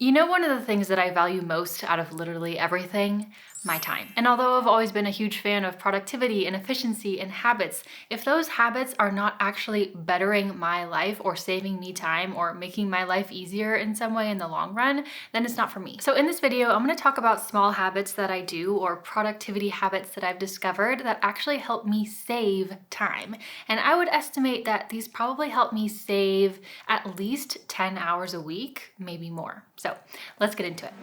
You know, one of the things that I value most out of literally everything? My time. And although I've always been a huge fan of productivity and efficiency and habits, if those habits are not actually bettering my life or saving me time or making my life easier in some way in the long run, then it's not for me. So in this video, I'm going to talk about small habits that I do or productivity habits that I've discovered that actually help me save time. And I would estimate that these probably help me save at least 10 hours a week, maybe more. So let's get into it.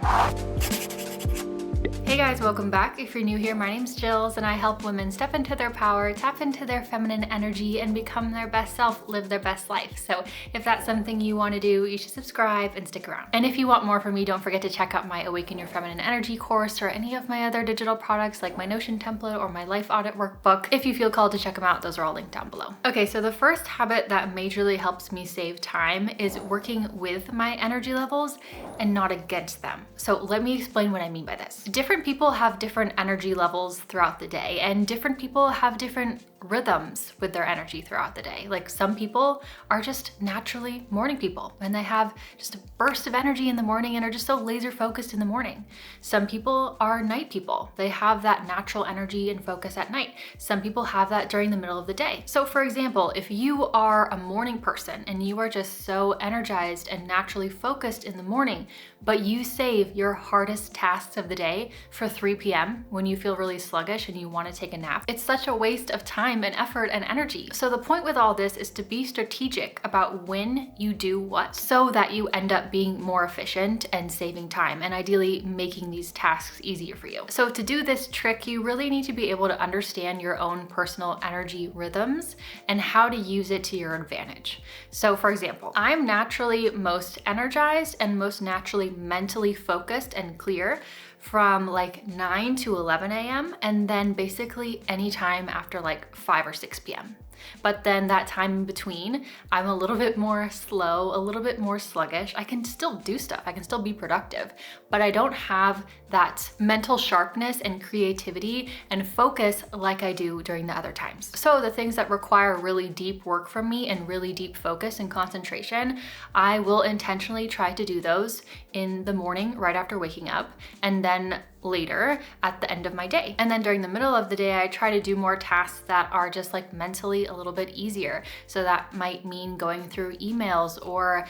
Hey guys, welcome back. If you're new here, my name's Jillz and I help women step into their power, tap into their feminine energy, and become their best self, live their best life. So if that's something you want to do, you should subscribe and stick around. And if you want more from me, don't forget to check out my Awaken Your Feminine Energy course or any of my other digital products like my Notion template or my life audit workbook. If you feel called to check them out, those are all linked down below. Okay, so the first habit that majorly helps me save time is working with my energy levels and not against them. So let me explain what I mean by this. Different people have different energy levels throughout the day, and different people have different rhythms with their energy throughout the day. Like some people are just naturally morning people and they have just a burst of energy in the morning and are just so laser focused in the morning. Some people are night people. They have that natural energy and focus at night. Some people have that during the middle of the day. So for example, if you are a morning person and you are just so energized and naturally focused in the morning, but you save your hardest tasks of the day for 3 p.m. when you feel really sluggish and you want to take a nap, it's such a waste of time and effort and energy. So the point with all this is to be strategic about when you do what so that you end up being more efficient and saving time and ideally making these tasks easier for you. So to do this trick, you really need to be able to understand your own personal energy rhythms and how to use it to your advantage. So for example, I'm naturally most energized and most naturally mentally focused and clear from like 9 to 11 a.m. and then basically anytime after like 5 or 6 p.m. But then that time in between, I'm a little bit more slow, a little bit more sluggish. I can still do stuff, I can still be productive, but I don't have that mental sharpness and creativity and focus like I do during the other times. So the things that require really deep work from me and really deep focus and concentration, I will intentionally try to do those in the morning right after waking up, and then later at the end of my day. And then during the middle of the day, I try to do more tasks that are just like mentally a little bit easier. So that might mean going through emails or,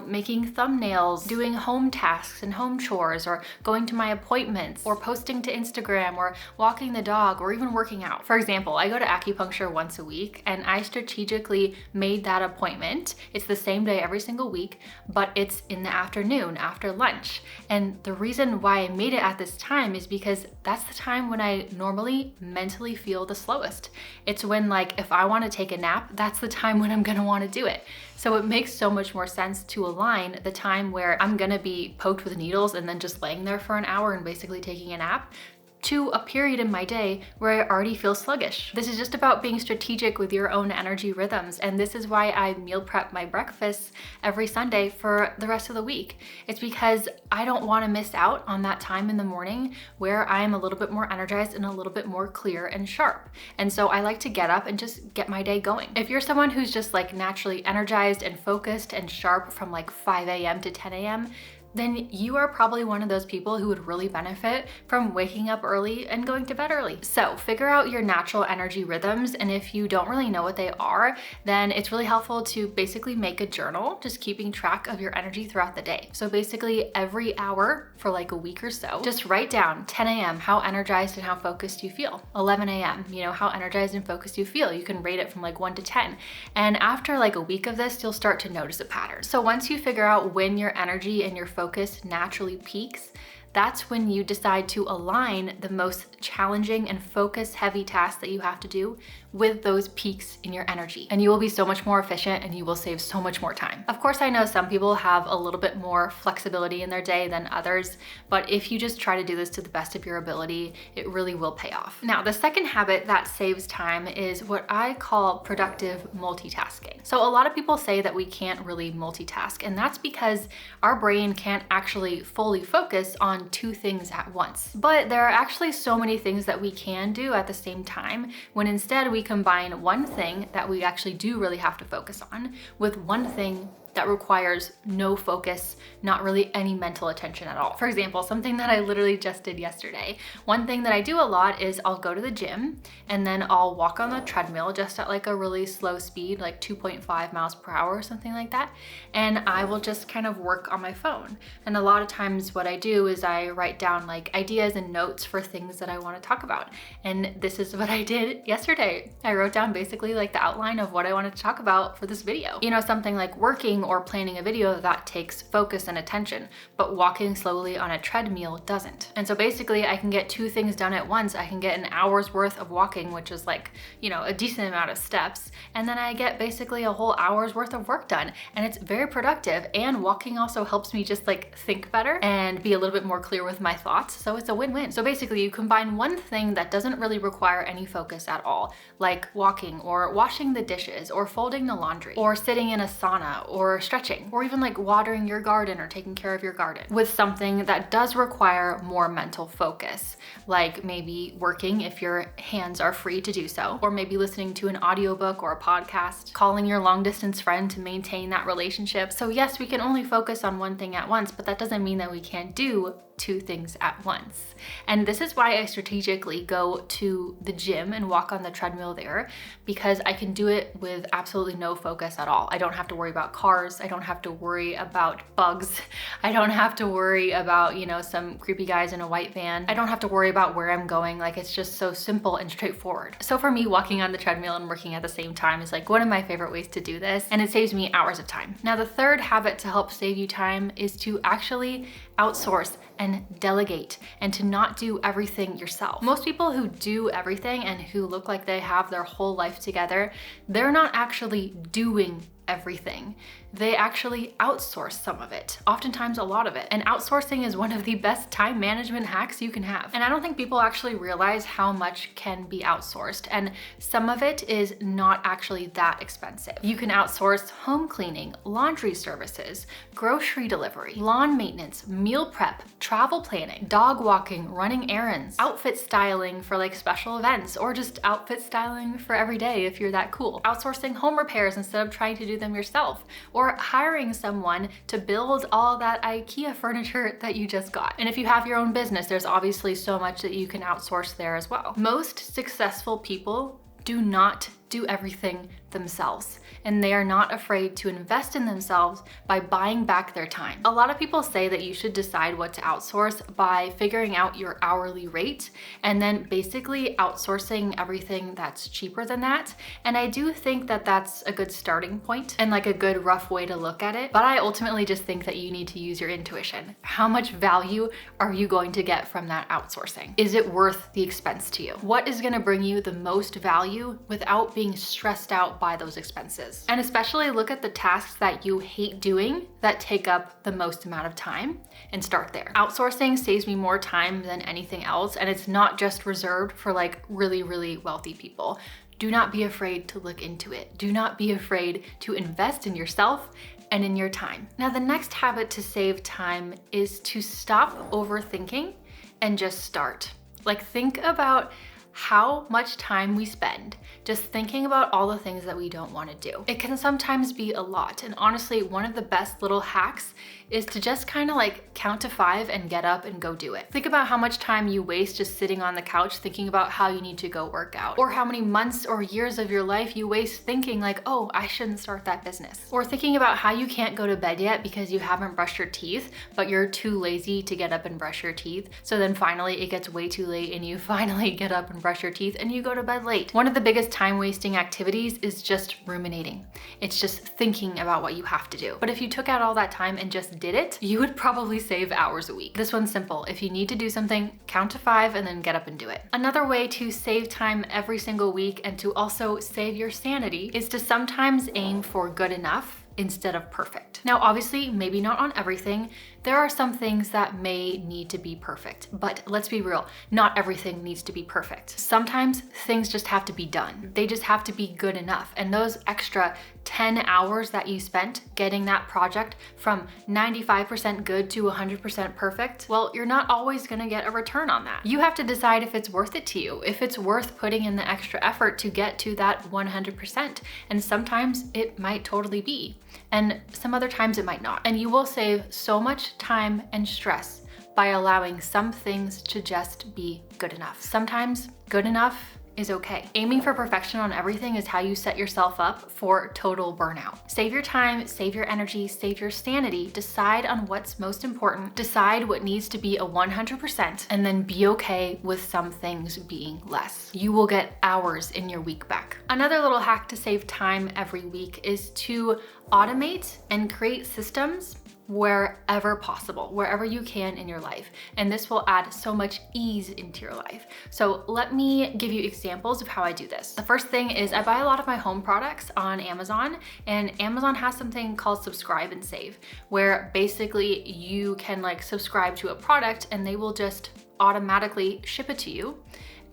making thumbnails, doing home tasks and home chores, or going to my appointments, or posting to Instagram, or walking the dog, or even working out. For example, I go to acupuncture once a week and I strategically made that appointment. It's the same day every single week, but it's in the afternoon after lunch. And the reason why I made it at this time is because that's the time when I normally mentally feel the slowest. It's when, like, if I want to take a nap, that's the time when I'm going to want to do it. So it makes so much more sense to align the time where I'm going to be poked with needles and then just laying there for an hour and basically taking a nap to a period in my day where I already feel sluggish. This is just about being strategic with your own energy rhythms, and this is why I meal prep my breakfasts every Sunday for the rest of the week. It's because I don't want to miss out on that time in the morning where I am a little bit more energized and a little bit more clear and sharp. And so I like to get up and just get my day going. If you're someone who's just like naturally energized and focused and sharp from like 5 a.m. to 10 a.m., then you are probably one of those people who would really benefit from waking up early and going to bed early. So figure out your natural energy rhythms, and if you don't really know what they are, then it's really helpful to basically make a journal, just keeping track of your energy throughout the day. So basically every hour for like a week or so, just write down 10 a.m. how energized and how focused you feel. 11 a.m. how energized and focused you feel. You can rate it from like 1 to 10. And after like a week of this, you'll start to notice a pattern. So once you figure out when your energy and your focus naturally peaks, that's when you decide to align the most challenging and focus heavy tasks that you have to do with those peaks in your energy. And you will be so much more efficient and you will save so much more time. Of course, I know some people have a little bit more flexibility in their day than others, but if you just try to do this to the best of your ability, it really will pay off. Now, the second habit that saves time is what I call productive multitasking. So a lot of people say that we can't really multitask, and that's because our brain can't actually fully focus on 2 things at once. But there are actually so many things that we can do at the same time when instead we combine one thing that we actually do really have to focus on with one thing that requires no focus, not really any mental attention at all. For example, something that I literally just did yesterday. One thing that I do a lot is I'll go to the gym and then I'll walk on the treadmill just at like a really slow speed, like 2.5 miles per hour or something like that. And I will just kind of work on my phone. And a lot of times what I do is I write down like ideas and notes for things that I want to talk about. And this is what I did yesterday. I wrote down basically like the outline of what I wanted to talk about for this video. You know, something like working or planning a video that takes focus and attention, but walking slowly on a treadmill doesn't. And so basically I can get two things done at once. I can get an hour's worth of walking, which is like, you know, a decent amount of steps. And then I get basically a whole hour's worth of work done. And it's very productive. And walking also helps me just like think better and be a little bit more clear with my thoughts. So it's a win-win. So basically you combine one thing that doesn't really require any focus at all, like walking or washing the dishes or folding the laundry or sitting in a sauna or stretching or even like watering your garden or taking care of your garden, with something that does require more mental focus, like maybe working if your hands are free to do so, or maybe listening to an audiobook or a podcast, calling your long distance friend to maintain that relationship. So yes, we can only focus on one thing at once, but that doesn't mean that we can't do two things at once. And this is why I strategically go to the gym and walk on the treadmill there, because I can do it with absolutely no focus at all. I don't have to worry about cars. I don't have to worry about bugs. I don't have to worry about, you know, some creepy guys in a white van. I don't have to worry about where I'm going. Like, it's just so simple and straightforward. So for me, walking on the treadmill and working at the same time is like one of my favorite ways to do this, and it saves me hours of time. Now, the third habit to help save you time is to actually outsource and delegate, and to not do everything yourself. Most people who do everything and who look like they have their whole life together, they're not actually doing everything. They actually outsource some of it, oftentimes a lot of it. And outsourcing is one of the best time management hacks you can have. And I don't think people actually realize how much can be outsourced. And some of it is not actually that expensive. You can outsource home cleaning, laundry services, grocery delivery, lawn maintenance, meal prep, travel planning, dog walking, running errands, outfit styling for like special events, or just outfit styling for every day if you're that cool. Outsourcing home repairs instead of trying to do them yourself, or hiring someone to build all that IKEA furniture that you just got. And if you have your own business, there's obviously so much that you can outsource there as well. Most successful people do not do everything themselves, and they are not afraid to invest in themselves by buying back their time. A lot of people say that you should decide what to outsource by figuring out your hourly rate and then basically outsourcing everything that's cheaper than that. And I do think that that's a good starting point and like a good rough way to look at it. But I ultimately just think that you need to use your intuition. How much value are you going to get from that outsourcing? Is it worth the expense to you? What is going to bring you the most value without being stressed out by those expenses? And especially look at the tasks that you hate doing that take up the most amount of time and start there. Outsourcing saves me more time than anything else, and it's not just reserved for like really, really wealthy people. Do not be afraid to look into it. Do not be afraid to invest in yourself and in your time. Now, the next habit to save time is to stop overthinking and just start. Like, think about how much time we spend just thinking about all the things that we don't want to do. It can sometimes be a lot. And honestly, one of the best little hacks is to just kind of like count to 5 and get up and go do it. Think about how much time you waste just sitting on the couch thinking about how you need to go work out, or how many months or years of your life you waste thinking like, oh, I shouldn't start that business, or thinking about how you can't go to bed yet because you haven't brushed your teeth, but you're too lazy to get up and brush your teeth. So then finally it gets way too late and you finally get up and brush your teeth and you go to bed late. One of the biggest time wasting activities is just ruminating. It's just thinking about what you have to do. But if you took out all that time and just did it, you would probably save hours a week. This one's simple. If you need to do something, count to 5 and then get up and do it. Another way to save time every single week and to also save your sanity is to sometimes aim for good enough instead of perfect. Now, obviously, maybe not on everything. There are some things that may need to be perfect, but let's be real, not everything needs to be perfect. Sometimes things just have to be done. They just have to be good enough. And those extra 10 hours that you spent getting that project from 95% good to 100% perfect, well, you're not always gonna get a return on that. You have to decide if it's worth it to you, if it's worth putting in the extra effort to get to that 100%. And sometimes it might totally be, and some other times it might not. And you will save so much time and stress by allowing some things to just be good enough. Sometimes good enough is okay. Aiming for perfection on everything is how you set yourself up for total burnout. Save your time, save your energy, save your sanity, decide on what's most important, decide what needs to be a 100%, and then be okay with some things being less. You will get hours in your week back. Another little hack to save time every week is to automate and create systems wherever possible, wherever you can in your life. And this will add so much ease into your life. So let me give you examples of how I do this. The first thing is I buy a lot of my home products on Amazon, and Amazon has something called subscribe and save, where basically you can like subscribe to a product and they will just automatically ship it to you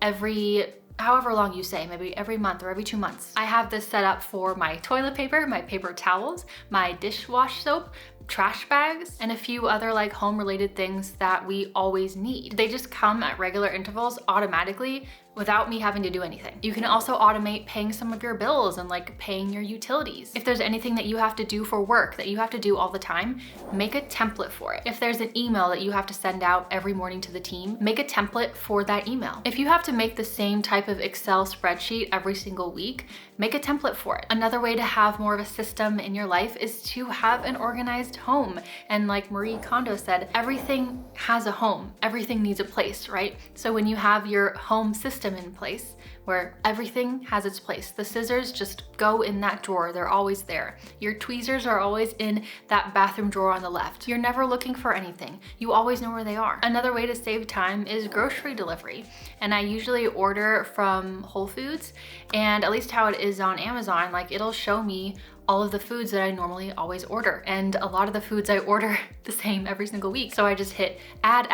every however long you say, maybe every month or every 2 months. I have this set up for my toilet paper, my paper towels, my dishwash soap, trash bags, and a few other like home related things that we always need. They just come at regular intervals automatically without me having to do anything. You can also automate paying some of your bills and like paying your utilities. If there's anything that you have to do for work that you have to do all the time, make a template for it. If there's an email that you have to send out every morning to the team, make a template for that email. If you have to make the same type of Excel spreadsheet every single week, make a template for it. Another way to have more of a system in your life is to have an organized home. And like Marie Kondo said, everything has a home. Everything needs a place, right? So when you have your home system in place where everything has its place, the scissors just go in that drawer. They're always there. Your tweezers are always in that bathroom drawer on the left. You're never looking for anything. You always know where they are. Another way to save time is grocery delivery. And I usually order from Whole Foods, and at least how it is on Amazon, like it'll show me all of the foods that I normally always order. And a lot of the foods I order the same every single week. So I just hit add,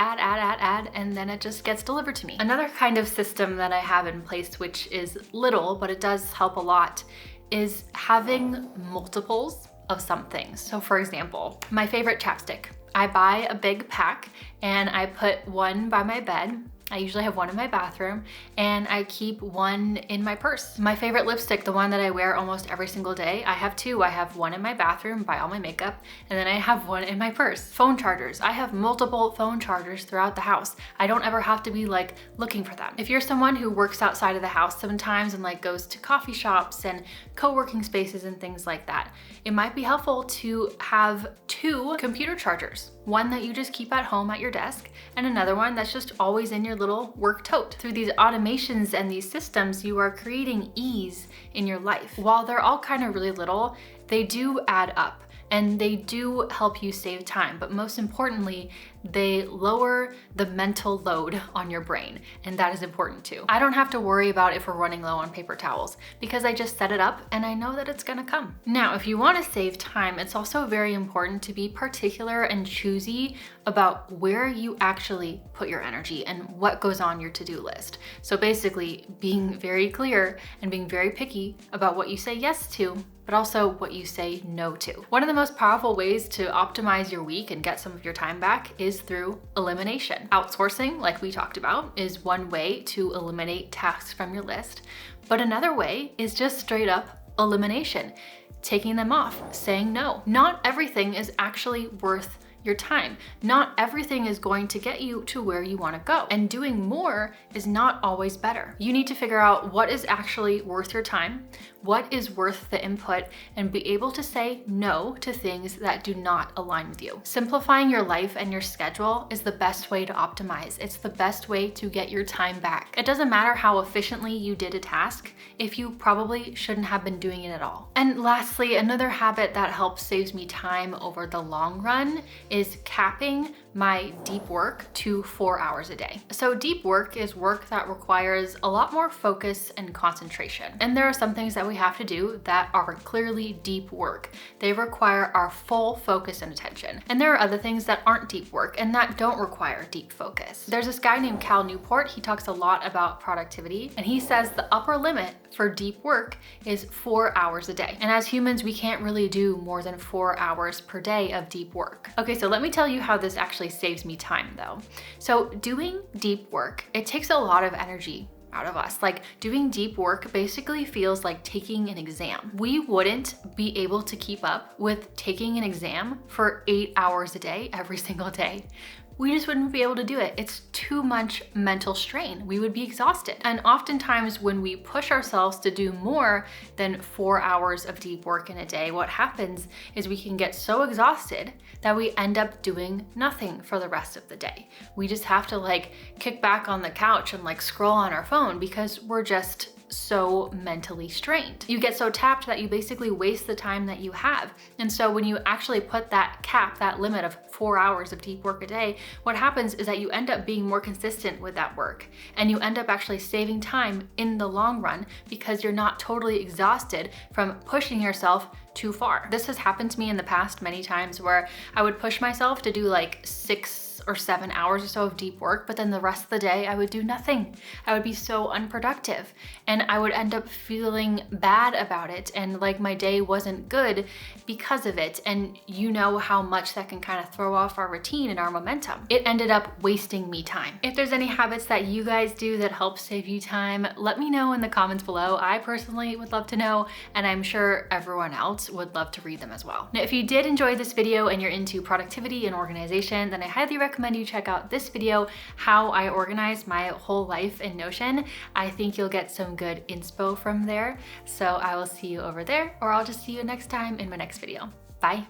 and then it just gets delivered to me. Another kind of system that I have in place, which is little, but it does help a lot, is having multiples of some things. So for example, my favorite chapstick. I buy a big pack and I put one by my bed. I usually have one in my bathroom, and I keep one in my purse. My favorite lipstick, the one that I wear almost every single day, I have two. I have one in my bathroom, buy all my makeup, and then I have one in my purse. Phone chargers. I have multiple phone chargers throughout the house. I don't ever have to be like looking for them. If you're someone who works outside of the house sometimes and like goes to coffee shops and co-working spaces and things like that, it might be helpful to have two computer chargers. One that you just keep at home at your desk, and another one that's just always in your little work tote. Through these automations and these systems, you are creating ease in your life. While they're all kind of really little, they do add up. And they do help you save time, but most importantly, they lower the mental load on your brain, and that is important too. I don't have to worry about if we're running low on paper towels because I just set it up and I know that it's gonna come. Now, if you wanna save time, it's also very important to be particular and choosy about where you actually put your energy and what goes on your to-do list. So basically, being very clear and being very picky about what you say yes to, but also what you say no to. One of the most powerful ways to optimize your week and get some of your time back is through elimination. Outsourcing, like we talked about, is one way to eliminate tasks from your list, but another way is just straight up elimination, taking them off, saying no. Not everything is actually worth your time. Not everything is going to get you to where you want to go, and doing more is not always better. You need to figure out what is actually worth your time, what is worth the input, and be able to say no to things that do not align with you. Simplifying your life and your schedule is the best way to optimize. It's the best way to get your time back. It doesn't matter how efficiently you did a task if you probably shouldn't have been doing it at all. And lastly, another habit that helps saves me time over the long run is capping my deep work to 4 hours a day. So deep work is work that requires a lot more focus and concentration. And there are some things that we have to do that are clearly deep work. They require our full focus and attention. And there are other things that aren't deep work and that don't require deep focus. There's this guy named Cal Newport. He talks a lot about productivity, and he says the upper limit for deep work is 4 hours a day. And as humans, we can't really do more than 4 hours per day of deep work. Okay, so let me tell you how this actually saves me time though. So doing deep work, it takes a lot of energy out of us. Like doing deep work basically feels like taking an exam. We wouldn't be able to keep up with taking an exam for 8 hours a day, every single day. We just wouldn't be able to do it. It's too much mental strain. We would be exhausted. And oftentimes when we push ourselves to do more than 4 hours of deep work in a day, what happens is we can get so exhausted that we end up doing nothing for the rest of the day. We just have to like kick back on the couch and like scroll on our phone because we're just so mentally strained. You get so tapped that you basically waste the time that you have. And so when you actually put that cap, that limit of 4 hours of deep work a day, what happens is that you end up being more consistent with that work. And you end up actually saving time in the long run because you're not totally exhausted from pushing yourself too far. This has happened to me in the past many times where I would push myself to do like 6 or 7 hours or so of deep work, but then the rest of the day I would do nothing. I would be so unproductive and I would end up feeling bad about it and like my day wasn't good because of it. And you know how much that can kind of throw off our routine and our momentum. It ended up wasting me time. If there's any habits that you guys do that help save you time, let me know in the comments below. I personally would love to know, and I'm sure everyone else would love to read them as well. Now, if you did enjoy this video and you're into productivity and organization, then I highly recommend you check out this video, how I organize my whole life in Notion. I think you'll get some good inspo from there. So I will see you over there, or I'll just see you next time in my next video. Bye.